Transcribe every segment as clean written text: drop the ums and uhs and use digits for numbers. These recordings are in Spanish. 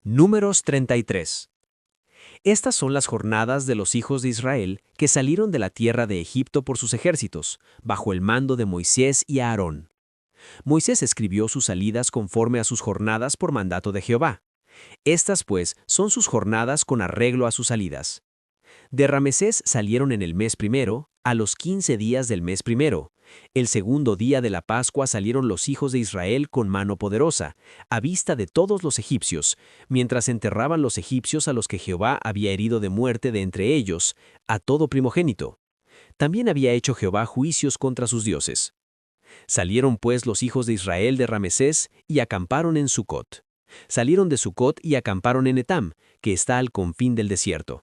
Números 33. Estas son las jornadas de los hijos de Israel que salieron de la tierra de Egipto por sus ejércitos, bajo el mando de Moisés y Aarón. Moisés escribió sus salidas conforme a sus jornadas por mandato de Jehová. Estas, pues, son sus jornadas con arreglo a sus salidas. De Ramesés salieron en el mes primero, a los 15 días del mes primero. El segundo día de la Pascua salieron los hijos de Israel con mano poderosa, a vista de todos los egipcios, mientras enterraban los egipcios a los que Jehová había herido de muerte de entre ellos, a todo primogénito. También había hecho Jehová juicios contra sus dioses. Salieron pues los hijos de Israel de Ramesés y acamparon en Sucot. Salieron de Sucot y acamparon en Etam, que está al confín del desierto.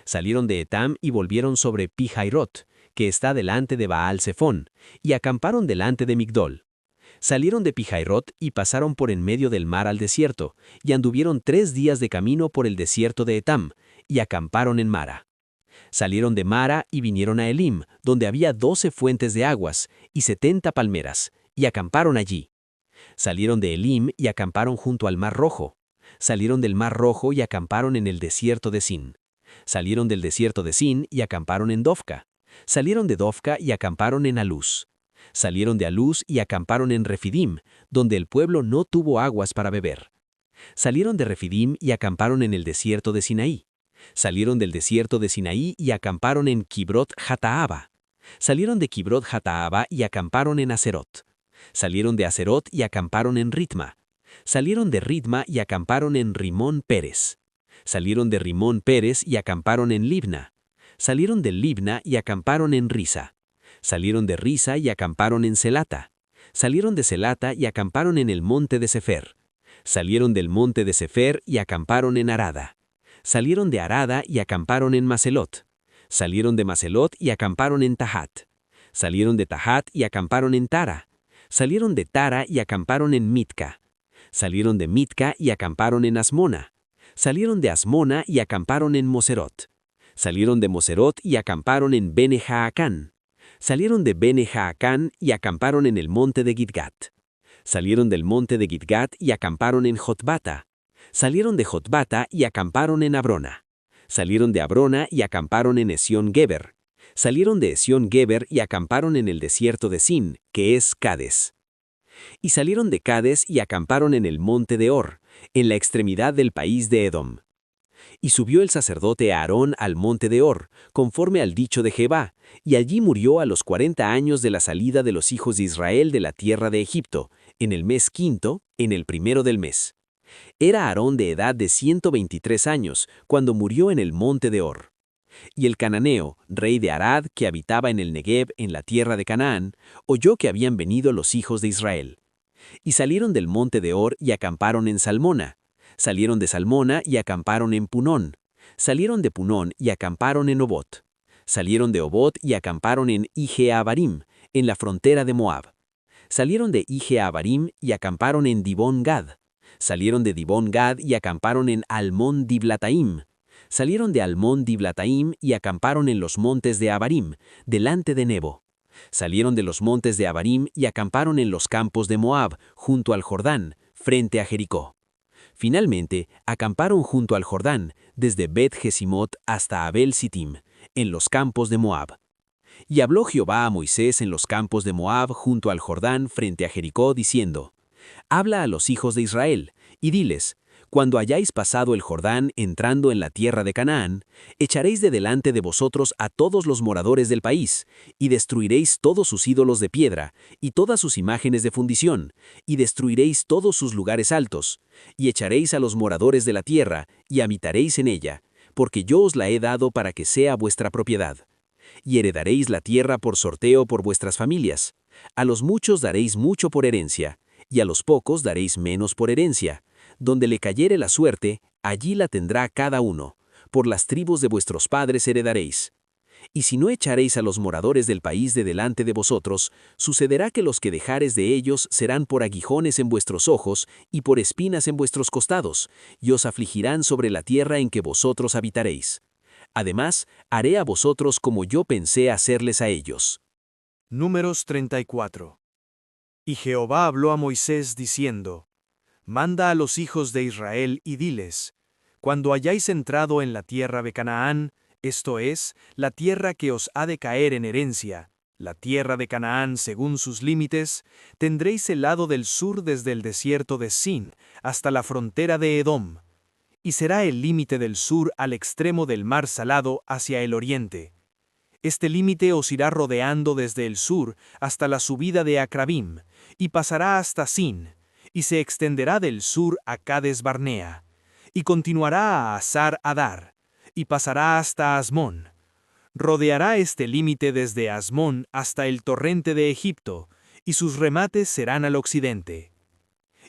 Salieron de Etam y volvieron sobre Pi-Hairot, que está delante de Baal-Zephón, y acamparon delante de Migdol. Salieron de Pi-Hairot y pasaron por en medio del mar al desierto, y anduvieron 3 días de camino por el desierto de Etam, y acamparon en Mara. Salieron de Mara y vinieron a Elim, donde había 12 fuentes de aguas y 70 palmeras, y acamparon allí. Salieron de Elim y acamparon junto al Mar Rojo. Salieron del Mar Rojo y acamparon en el desierto de Sin. Salieron del desierto de Sin y acamparon en Dofca. Salieron de Dofca y acamparon en Alús. Salieron de Alús y acamparon en Refidim, donde el pueblo no tuvo aguas para beber. Salieron de Refidim y acamparon en el desierto de Sinaí. Salieron del desierto de Sinaí y acamparon en Kibrot Hataaba. Salieron de Kibrot Hataaba y acamparon en Aserot. Salieron de Aserot y acamparon en Ritma. Salieron de Ritma y acamparon en Rimón Pérez. Salieron de Rimón Pérez y acamparon en Libna. Salieron de Libna y acamparon en Risa. Salieron de Risa y acamparon en Selata. Salieron de Selata y acamparon en el monte de Sefer. Salieron del monte de Sefer y acamparon en Arada. Salieron de Arada y acamparon en Maselot. Salieron de Maselot y acamparon en Tahat. Salieron de Tahat y acamparon en Tara. Salieron de Tara y acamparon en Mitka. Salieron de Mitka y acamparon en Asmona. Salieron de Asmona y acamparon en Moserot. Salieron de Moserot y acamparon en Bene-Jaacán. Salieron de Bene-Jaacán y acamparon en el monte de Gidgat. Salieron del monte de Gidgat y acamparon en Jotbata. Salieron de Jotbata y acamparon en Abrona. Salieron de Abrona y acamparon en Esión-Geber. Salieron de Esión-Geber y acamparon en el desierto de Sin, que es Cades. Y salieron de Cades y acamparon en el monte de Hor, en la extremidad del país de Edom. Y subió el sacerdote Aarón al monte de Hor, conforme al dicho de Jehová, y allí murió a los 40 años de la salida de los hijos de Israel de la tierra de Egipto, en el mes quinto, en el primero del mes. Era Aarón de edad de 123 años, cuando murió en el monte de Hor. Y el cananeo, rey de Arad, que habitaba en el Negev, en la tierra de Canaán, oyó que habían venido los hijos de Israel. Y salieron del monte de Hor y acamparon en Salmona. Salieron de Salmona y acamparon en Punón. Salieron de Punón y acamparon en Obot. Salieron de Obot y acamparon en Ije-Abarim, en la frontera de Moab. Salieron de Ije-Abarim y acamparon en Dibón-Gad. Salieron de Dibón-Gad y acamparon en Almón-Diblataim. Salieron de Almón-Diblataim y acamparon en los montes de Abarim, delante de Nebo. Salieron de los montes de Abarim y acamparon en los campos de Moab, junto al Jordán, frente a Jericó. Finalmente, acamparon junto al Jordán, desde Bet-Jesimot hasta Abel-Sittim, en los campos de Moab. Y habló Jehová a Moisés en los campos de Moab junto al Jordán frente a Jericó, diciendo: Habla a los hijos de Israel, y diles: Cuando hayáis pasado el Jordán entrando en la tierra de Canaán, echaréis de delante de vosotros a todos los moradores del país, y destruiréis todos sus ídolos de piedra, y todas sus imágenes de fundición, y destruiréis todos sus lugares altos, y echaréis a los moradores de la tierra, y habitaréis en ella, porque yo os la he dado para que sea vuestra propiedad. Y heredaréis la tierra por sorteo por vuestras familias. A los muchos daréis mucho por herencia, y a los pocos daréis menos por herencia. Donde le cayere la suerte, allí la tendrá cada uno. Por las tribus de vuestros padres heredaréis. Y si no echaréis a los moradores del país de delante de vosotros, sucederá que los que dejares de ellos serán por aguijones en vuestros ojos y por espinas en vuestros costados, y os afligirán sobre la tierra en que vosotros habitaréis. Además, haré a vosotros como yo pensé hacerles a ellos. Números 34. Y Jehová habló a Moisés diciendo: Manda a los hijos de Israel y diles: Cuando hayáis entrado en la tierra de Canaán, esto es, la tierra que os ha de caer en herencia, la tierra de Canaán según sus límites, tendréis el lado del sur desde el desierto de Sin hasta la frontera de Edom, y será el límite del sur al extremo del mar Salado hacia el oriente. Este límite os irá rodeando desde el sur hasta la subida de Acrabim, y pasará hasta Sin, y se extenderá del sur a Cades Barnea, y continuará a Hasar Adar, y pasará hasta Asmón. Rodeará este límite desde Asmón hasta el torrente de Egipto, y sus remates serán al occidente.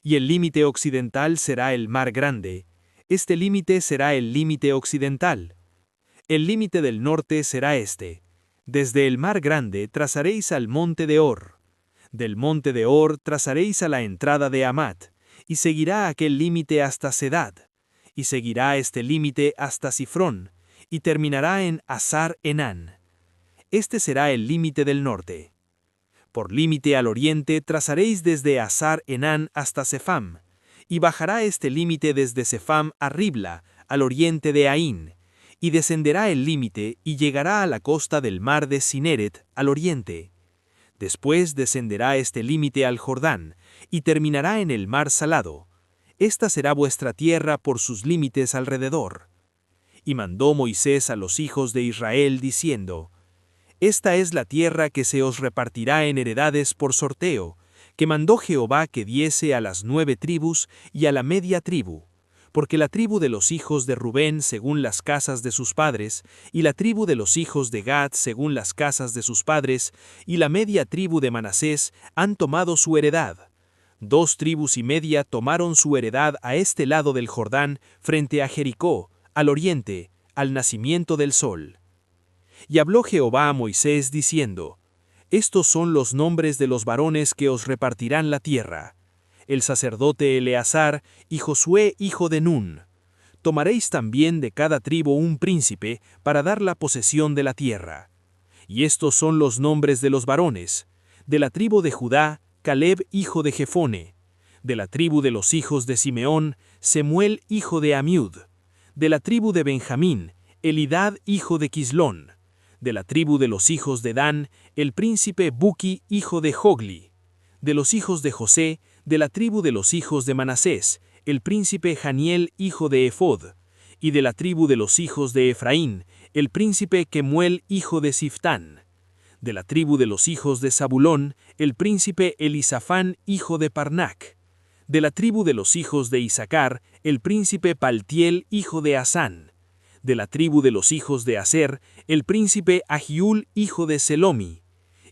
Y el límite occidental será el mar Grande. Este límite será el límite occidental. El límite del norte será este. Desde el mar Grande trazaréis al monte de Hor. Del monte de Hor trazaréis a la entrada de Hamat, y seguirá aquel límite hasta Sedad, y seguirá este límite hasta Sifrón, y terminará en Hasar Enán. Este será el límite del norte. Por límite al oriente trazaréis desde Hasar Enán hasta Sefam, y bajará este límite desde Sefam a Ribla, al oriente de Aín, y descenderá el límite y llegará a la costa del mar de Cineret, al oriente. Después descenderá este límite al Jordán, y terminará en el mar Salado. Esta será vuestra tierra por sus límites alrededor. Y mandó Moisés a los hijos de Israel diciendo: Esta es la tierra que se os repartirá en heredades por sorteo, que mandó Jehová que diese a las 9 tribus y a la media tribu, porque la tribu de los hijos de Rubén según las casas de sus padres, y la tribu de los hijos de Gad según las casas de sus padres, y la media tribu de Manasés han tomado su heredad. 2 tribus y media tomaron su heredad a este lado del Jordán, frente a Jericó, al oriente, al nacimiento del sol. Y habló Jehová a Moisés diciendo: Estos son los nombres de los varones que os repartirán la tierra: el sacerdote Eleazar y Josué hijo de Nun. Tomaréis también de cada tribu un príncipe para dar la posesión de la tierra. Y estos son los nombres de los varones: de la tribu de Judá, Caleb hijo de Jefone; de la tribu de los hijos de Simeón, Semuel hijo de Amiud; de la tribu de Benjamín, Elidad hijo de Quislón; de la tribu de los hijos de Dan, el príncipe Buki hijo de Jogli; de los hijos de José, de la tribu de los hijos de Manasés, el príncipe Janiel hijo de Efod; y de la tribu de los hijos de Efraín, el príncipe Kemuel hijo de Siftán; de la tribu de los hijos de Zabulón, el príncipe Elisafán hijo de Parnac; de la tribu de los hijos de Isaacar, el príncipe Paltiel hijo de Asán; de la tribu de los hijos de Aser, el príncipe Ahiul hijo de Selomi;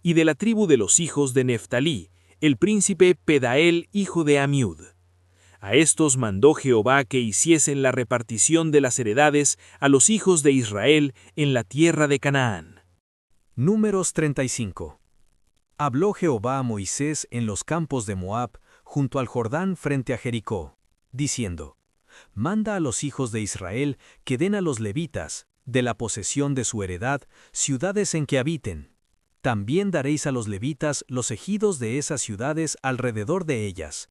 y de la tribu de los hijos de Neftalí, el príncipe Pedael hijo de Amiud. A estos mandó Jehová que hiciesen la repartición de las heredades a los hijos de Israel en la tierra de Canaán. Números 35. Habló Jehová a Moisés en los campos de Moab, junto al Jordán frente a Jericó, diciendo: Manda a los hijos de Israel que den a los levitas, de la posesión de su heredad, ciudades en que habiten. También daréis a los levitas los ejidos de esas ciudades alrededor de ellas.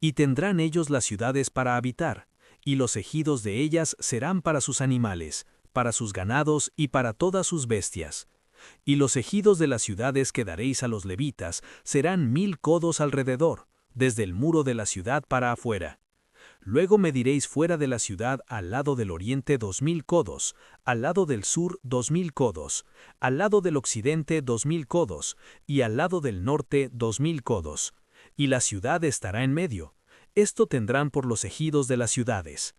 Y tendrán ellos las ciudades para habitar, y los ejidos de ellas serán para sus animales, para sus ganados y para todas sus bestias. Y los ejidos de las ciudades que daréis a los levitas serán 1000 codos alrededor, desde el muro de la ciudad para afuera. Luego mediréis fuera de la ciudad al lado del oriente 2000 codos, al lado del sur 2000 codos, al lado del occidente 2000 codos, y al lado del norte 2000 codos. Y la ciudad estará en medio. Esto tendrán por los ejidos de las ciudades.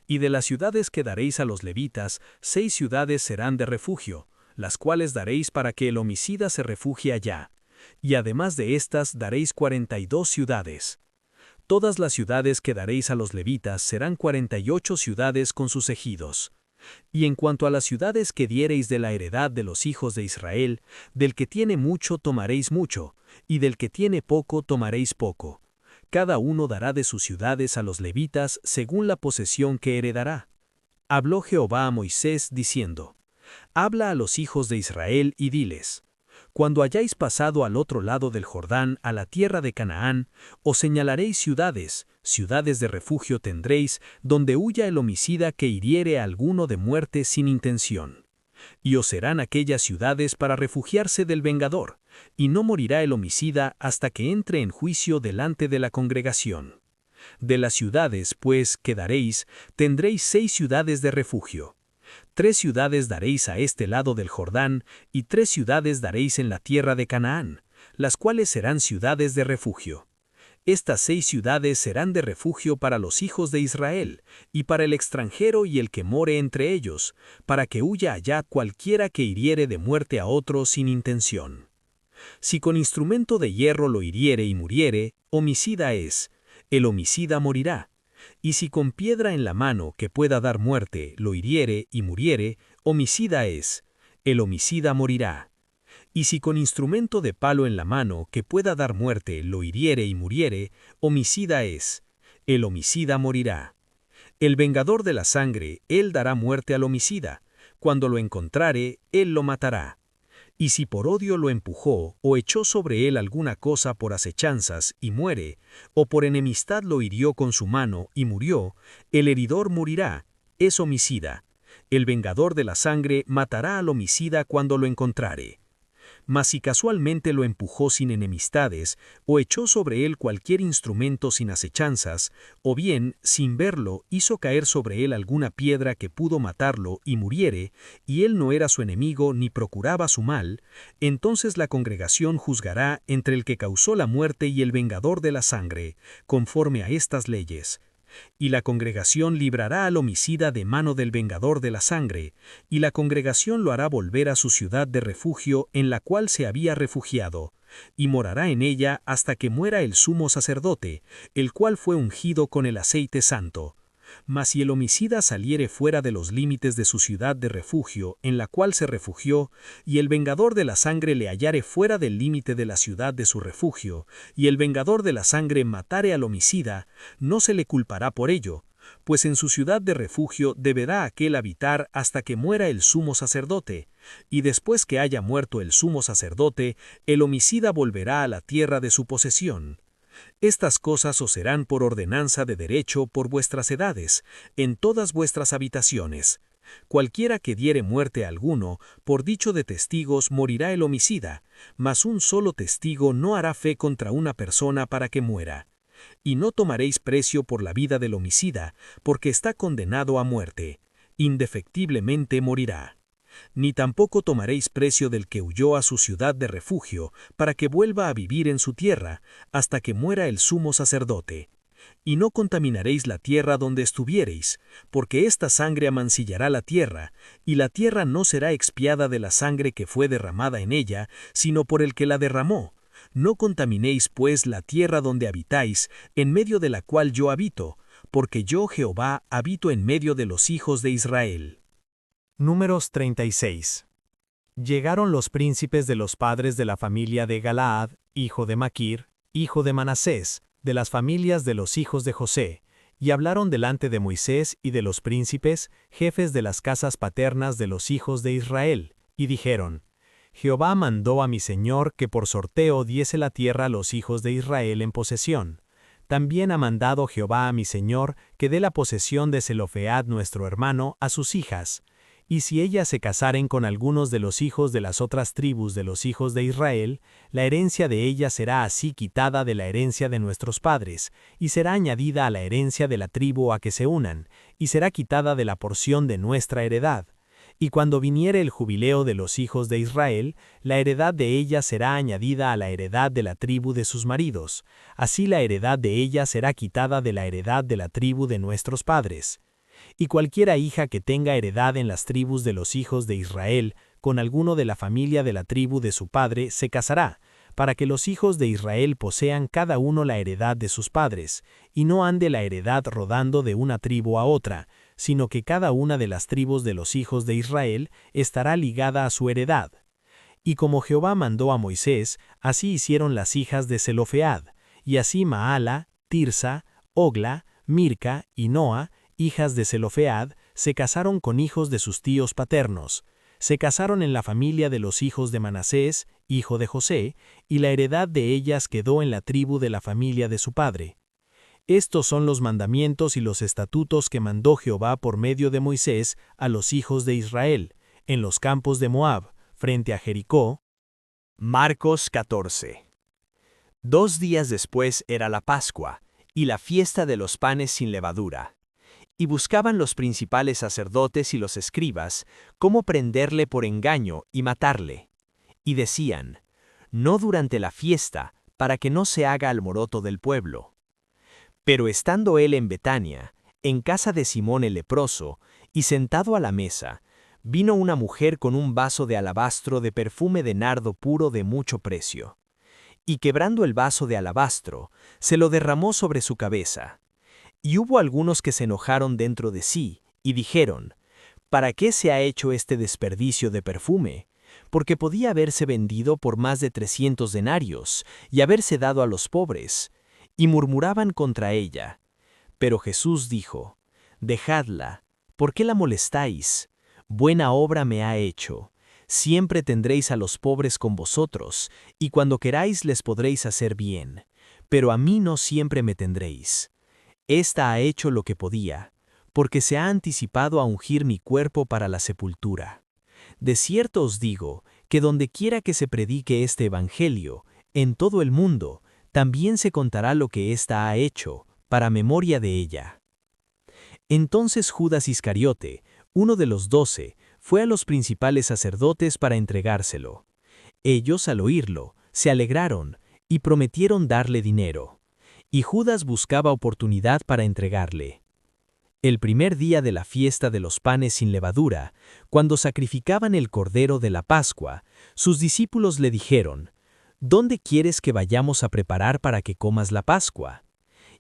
Y de las ciudades que daréis a los levitas, 6 ciudades serán de refugio, las cuales daréis para que el homicida se refugie allá. Y además de estas daréis 42 ciudades. Todas las ciudades que daréis a los levitas serán 48 ciudades con sus ejidos. Y en cuanto a las ciudades que diereis de la heredad de los hijos de Israel, del que tiene mucho tomaréis mucho, y del que tiene poco tomaréis poco. Cada uno dará de sus ciudades a los levitas según la posesión que heredará. Habló Jehová a Moisés diciendo: Habla a los hijos de Israel y diles: Cuando hayáis pasado al otro lado del Jordán a la tierra de Canaán, os señalaréis ciudades, ciudades de refugio tendréis, donde huya el homicida que hiriere a alguno de muerte sin intención. Y os serán aquellas ciudades para refugiarse del vengador, y no morirá el homicida hasta que entre en juicio delante de la congregación. De las ciudades, pues, que daréis, tendréis 6 ciudades de refugio. 3 ciudades daréis a este lado del Jordán, y 3 ciudades daréis en la tierra de Canaán, las cuales serán ciudades de refugio. Estas 6 ciudades serán de refugio para los hijos de Israel, y para el extranjero y el que more entre ellos, para que huya allá cualquiera que hiriere de muerte a otro sin intención. Si con instrumento de hierro lo hiriere y muriere, homicida es, el homicida morirá. Y si con piedra en la mano que pueda dar muerte lo hiriere y muriere, homicida es, el homicida morirá. Y si con instrumento de palo en la mano que pueda dar muerte lo hiriere y muriere, homicida es, el homicida morirá. El vengador de la sangre, él dará muerte al homicida, cuando lo encontrare, él lo matará. Y si por odio lo empujó o echó sobre él alguna cosa por acechanzas y muere, o por enemistad lo hirió con su mano y murió, el heridor morirá, es homicida. El vengador de la sangre matará al homicida cuando lo encontrare. Mas si casualmente lo empujó sin enemistades, o echó sobre él cualquier instrumento sin acechanzas, o bien, sin verlo, hizo caer sobre él alguna piedra que pudo matarlo y muriere, y él no era su enemigo ni procuraba su mal, entonces la congregación juzgará entre el que causó la muerte y el vengador de la sangre, conforme a estas leyes. Y la congregación librará al homicida de mano del vengador de la sangre, y la congregación lo hará volver a su ciudad de refugio en la cual se había refugiado, y morará en ella hasta que muera el sumo sacerdote, el cual fue ungido con el aceite santo. Mas si el homicida saliere fuera de los límites de su ciudad de refugio en la cual se refugió, y el vengador de la sangre le hallare fuera del límite de la ciudad de su refugio, y el vengador de la sangre matare al homicida, no se le culpará por ello, pues en su ciudad de refugio deberá aquel habitar hasta que muera el sumo sacerdote, y después que haya muerto el sumo sacerdote, el homicida volverá a la tierra de su posesión. Estas cosas os serán por ordenanza de derecho por vuestras edades, en todas vuestras habitaciones. Cualquiera que diere muerte a alguno, por dicho de testigos morirá el homicida, mas un solo testigo no hará fe contra una persona para que muera. Y no tomaréis precio por la vida del homicida, porque está condenado a muerte. Indefectiblemente morirá. Ni tampoco tomaréis precio del que huyó a su ciudad de refugio, para que vuelva a vivir en su tierra, hasta que muera el sumo sacerdote. Y no contaminaréis la tierra donde estuviereis, porque esta sangre amancillará la tierra, y la tierra no será expiada de la sangre que fue derramada en ella, sino por el que la derramó. No contaminéis, pues, la tierra donde habitáis, en medio de la cual yo habito, porque yo, Jehová, habito en medio de los hijos de Israel. Números 36. Llegaron los príncipes de los padres de la familia de Galaad, hijo de Maquir, hijo de Manasés, de las familias de los hijos de José, y hablaron delante de Moisés y de los príncipes, jefes de las casas paternas de los hijos de Israel, y dijeron: Jehová mandó a mi señor que por sorteo diese la tierra a los hijos de Israel en posesión. También ha mandado Jehová a mi señor que dé la posesión de Zelofead nuestro hermano a sus hijas. Y si ellas se casaren con algunos de los hijos de las otras tribus de los hijos de Israel, la herencia de ellas será así quitada de la herencia de nuestros padres, y será añadida a la herencia de la tribu a que se unan, y será quitada de la porción de nuestra heredad. Y cuando viniere el jubileo de los hijos de Israel, la heredad de ellas será añadida a la heredad de la tribu de sus maridos, así la heredad de ellas será quitada de la heredad de la tribu de nuestros padres. Y cualquiera hija que tenga heredad en las tribus de los hijos de Israel, con alguno de la familia de la tribu de su padre, se casará, para que los hijos de Israel posean cada uno la heredad de sus padres, y no ande la heredad rodando de una tribu a otra, sino que cada una de las tribus de los hijos de Israel estará ligada a su heredad. Y como Jehová mandó a Moisés, así hicieron las hijas de Zelofead, y así Maala, Tirsa, Ogla, Mirca y Noa, hijas de Zelofead, se casaron con hijos de sus tíos paternos. Se casaron en la familia de los hijos de Manasés, hijo de José, y la heredad de ellas quedó en la tribu de la familia de su padre. Estos son los mandamientos y los estatutos que mandó Jehová por medio de Moisés a los hijos de Israel, en los campos de Moab, frente a Jericó. Marcos 14. 2 días después era la Pascua, y la fiesta de los panes sin levadura. Y buscaban los principales sacerdotes y los escribas cómo prenderle por engaño y matarle. Y decían, no durante la fiesta, para que no se haga alboroto del pueblo. Pero estando él en Betania, en casa de Simón el leproso, y sentado a la mesa, vino una mujer con un vaso de alabastro de perfume de nardo puro de mucho precio. Y quebrando el vaso de alabastro, se lo derramó sobre su cabeza. Y hubo algunos que se enojaron dentro de sí, y dijeron, ¿para qué se ha hecho este desperdicio de perfume? Porque podía haberse vendido por más de 300 denarios, y haberse dado a los pobres. Y murmuraban contra ella. Pero Jesús dijo, dejadla, ¿por qué la molestáis? Buena obra me ha hecho. Siempre tendréis a los pobres con vosotros, y cuando queráis les podréis hacer bien. Pero a mí no siempre me tendréis. Esta ha hecho lo que podía, porque se ha anticipado a ungir mi cuerpo para la sepultura. De cierto os digo, que dondequiera que se predique este evangelio, en todo el mundo, también se contará lo que ésta ha hecho, para memoria de ella. Entonces Judas Iscariote, uno de los 12, fue a los principales sacerdotes para entregárselo. Ellos, al oírlo, se alegraron y prometieron darle dinero. Y Judas buscaba oportunidad para entregarle. El primer día de la fiesta de los panes sin levadura, cuando sacrificaban el cordero de la Pascua, sus discípulos le dijeron, ¿dónde quieres que vayamos a preparar para que comas la Pascua?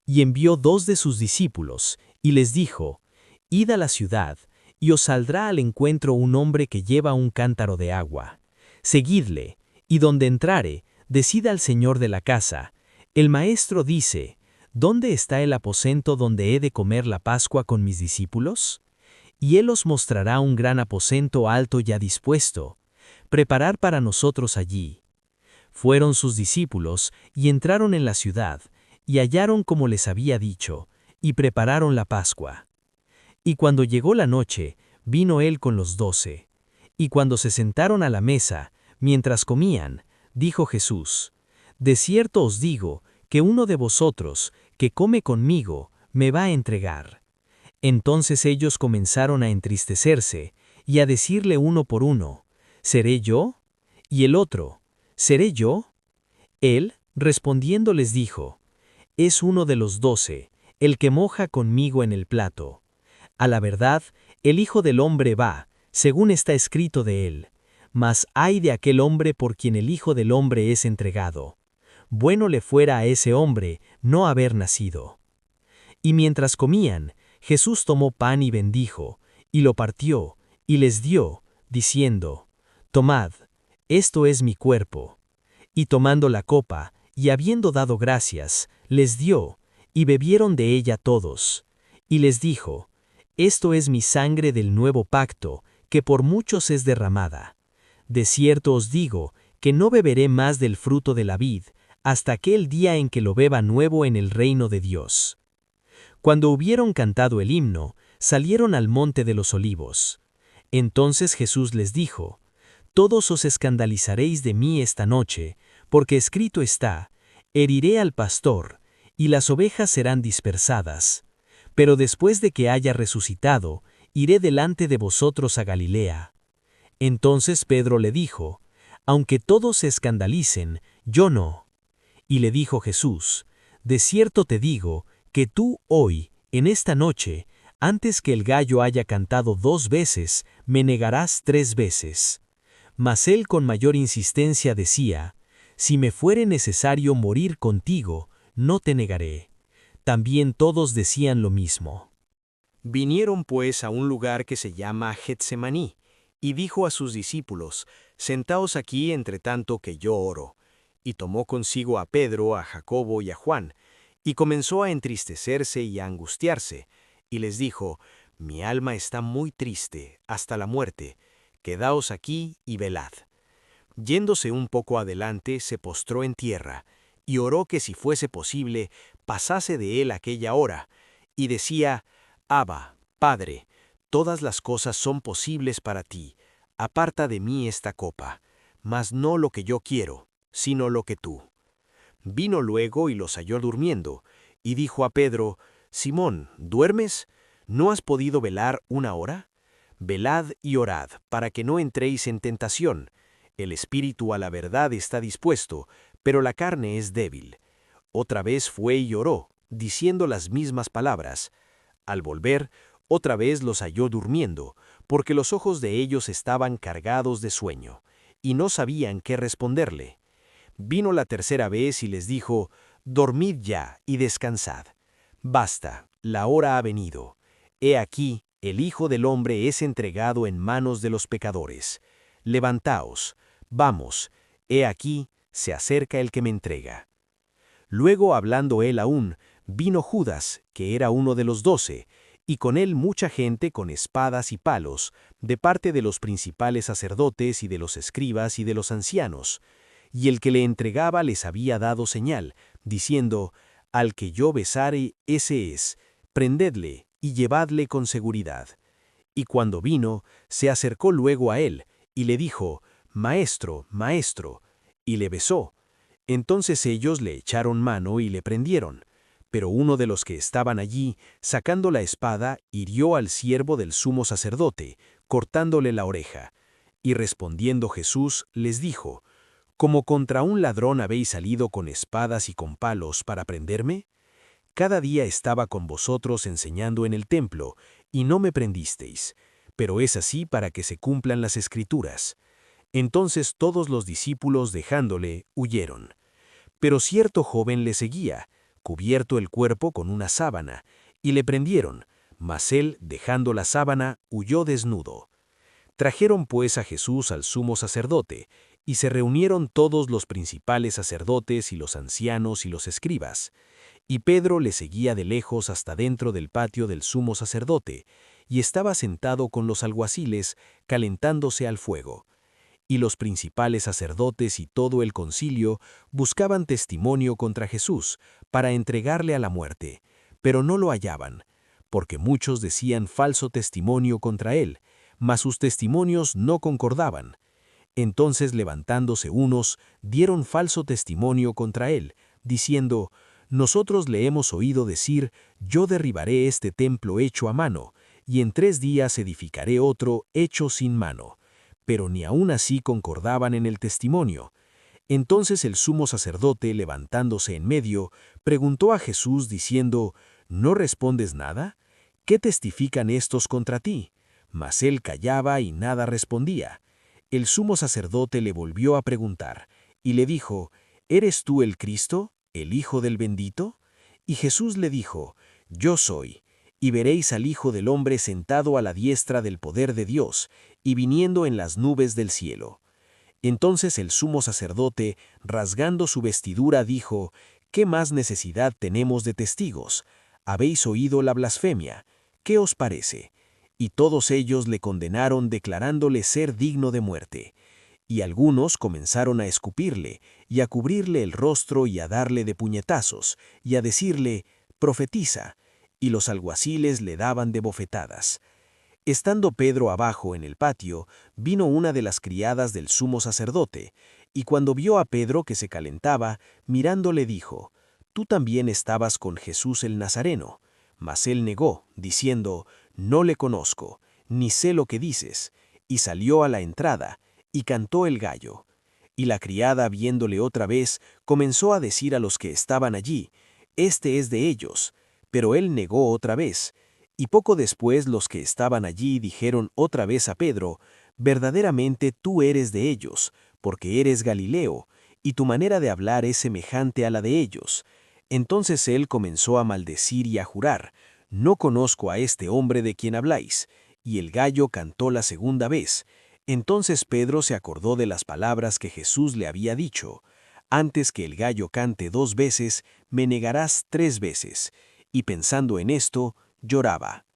Y envió 2 de sus discípulos, y les dijo, id a la ciudad, y os saldrá al encuentro un hombre que lleva un cántaro de agua. Seguidle, y donde entrare, decid al señor de la casa, el maestro dice, ¿dónde está el aposento donde he de comer la Pascua con mis discípulos? Y él os mostrará un gran aposento alto ya dispuesto. Preparad para nosotros allí. Fueron sus discípulos, y entraron en la ciudad, y hallaron como les había dicho, y prepararon la Pascua. Y cuando llegó la noche, vino él con los 12. Y cuando se sentaron a la mesa, mientras comían, dijo Jesús, de cierto os digo, que uno de vosotros, que come conmigo, me va a entregar. Entonces ellos comenzaron a entristecerse, y a decirle uno por uno, ¿seré yo? Y el otro, ¿seré yo? Él, respondiendo les dijo, es uno de los 12, el que moja conmigo en el plato. A la verdad, el Hijo del Hombre va, según está escrito de él, mas ay de aquel hombre por quien el Hijo del Hombre es entregado. Bueno le fuera a ese hombre no haber nacido. Y mientras comían, Jesús tomó pan y bendijo, y lo partió, y les dio, diciendo, tomad, esto es mi cuerpo. Y tomando la copa, y habiendo dado gracias, les dio, y bebieron de ella todos. Y les dijo, esto es mi sangre del nuevo pacto, que por muchos es derramada. De cierto os digo, que no beberé más del fruto de la vid, hasta aquel día en que lo beba nuevo en el reino de Dios. Cuando hubieron cantado el himno, salieron al monte de los olivos. Entonces Jesús les dijo, todos os escandalizaréis de mí esta noche, porque escrito está, heriré al pastor, y las ovejas serán dispersadas. Pero después de que haya resucitado, iré delante de vosotros a Galilea. Entonces Pedro le dijo, aunque todos se escandalicen, yo no. Y le dijo Jesús, de cierto te digo, que tú hoy, en esta noche, antes que el gallo haya cantado 2 veces, me negarás 3 veces. Mas él con mayor insistencia decía, si me fuere necesario morir contigo, no te negaré. También todos decían lo mismo. Vinieron pues a un lugar que se llama Getsemaní, y dijo a sus discípulos, sentaos aquí entre tanto que yo oro. Y tomó consigo a Pedro, a Jacobo y a Juan, y comenzó a entristecerse y a angustiarse, y les dijo, mi alma está muy triste, hasta la muerte, quedaos aquí y velad. Yéndose un poco adelante, se postró en tierra, y oró que si fuese posible, pasase de él aquella hora, y decía: Abba, Padre, todas las cosas son posibles para ti, aparta de mí esta copa, mas no lo que yo quiero, sino lo que tú. Vino luego y los halló durmiendo, y dijo a Pedro: Simón, ¿duermes? ¿No has podido velar una hora? Velad y orad, para que no entréis en tentación. El espíritu a la verdad está dispuesto, pero la carne es débil. Otra vez fue y oró, diciendo las mismas palabras. Al volver, otra vez los halló durmiendo, porque los ojos de ellos estaban cargados de sueño, y no sabían qué responderle. Vino la tercera vez y les dijo: Dormid ya y descansad. Basta, la hora ha venido. He aquí, el Hijo del Hombre es entregado en manos de los pecadores. Levantaos, vamos, he aquí, se acerca el que me entrega. Luego, hablando él aún, vino Judas, que era uno de los 12, y con él mucha gente con espadas y palos, de parte de los principales sacerdotes y de los escribas y de los ancianos. Y el que le entregaba les había dado señal, diciendo: Al que yo besare, ese es, prendedle y llevadle con seguridad. Y cuando vino, se acercó luego a él, y le dijo: Maestro, maestro, y le besó. Entonces ellos le echaron mano y le prendieron. Pero uno de los que estaban allí, sacando la espada, hirió al siervo del sumo sacerdote, cortándole la oreja. Y respondiendo Jesús, les dijo: ¿Como contra un ladrón habéis salido con espadas y con palos para prenderme? Cada día estaba con vosotros enseñando en el templo, y no me prendisteis, pero es así para que se cumplan las Escrituras. Entonces todos los discípulos, dejándole, huyeron. Pero cierto joven le seguía, cubierto el cuerpo con una sábana, y le prendieron, mas él, dejando la sábana, huyó desnudo. Trajeron pues a Jesús al sumo sacerdote, y se reunieron todos los principales sacerdotes y los ancianos y los escribas. Y Pedro le seguía de lejos hasta dentro del patio del sumo sacerdote, y estaba sentado con los alguaciles, calentándose al fuego. Y los principales sacerdotes y todo el concilio buscaban testimonio contra Jesús, para entregarle a la muerte, pero no lo hallaban, porque muchos decían falso testimonio contra él, mas sus testimonios no concordaban. Entonces, levantándose unos, dieron falso testimonio contra él, diciendo: Nosotros le hemos oído decir: Yo derribaré este templo hecho a mano, y en 3 días edificaré otro hecho sin mano. Pero ni aun así concordaban en el testimonio. Entonces el sumo sacerdote, levantándose en medio, preguntó a Jesús diciendo: ¿No respondes nada? ¿Qué testifican estos contra ti? Mas él callaba y nada respondía. El sumo sacerdote le volvió a preguntar, y le dijo: ¿Eres tú el Cristo, el Hijo del Bendito? Y Jesús le dijo: Yo soy. Y veréis al Hijo del Hombre sentado a la diestra del poder de Dios, y viniendo en las nubes del cielo. Entonces el sumo sacerdote, rasgando su vestidura, dijo: ¿Qué más necesidad tenemos de testigos? Habéis oído la blasfemia. ¿Qué os parece? Y todos ellos le condenaron, declarándole ser digno de muerte. Y algunos comenzaron a escupirle, y a cubrirle el rostro, y a darle de puñetazos, y a decirle: Profetiza. Y los alguaciles le daban de bofetadas. Estando Pedro abajo en el patio, vino una de las criadas del sumo sacerdote, y cuando vio a Pedro que se calentaba, mirándole dijo: Tú también estabas con Jesús el Nazareno. Mas él negó, diciendo: No le conozco, ni sé lo que dices. Y salió a la entrada, y cantó el gallo. Y la criada, viéndole otra vez, comenzó a decir a los que estaban allí: Este es de ellos. Pero él negó otra vez. Y poco después los que estaban allí dijeron otra vez a Pedro: Verdaderamente tú eres de ellos, porque eres Galileo, y tu manera de hablar es semejante a la de ellos. Entonces él comenzó a maldecir y a jurar: No conozco a este hombre de quien habláis. Y el gallo cantó la segunda vez. Entonces Pedro se acordó de las palabras que Jesús le había dicho: Antes que el gallo cante 2 veces, me negarás 3 veces. Y pensando en esto, lloraba.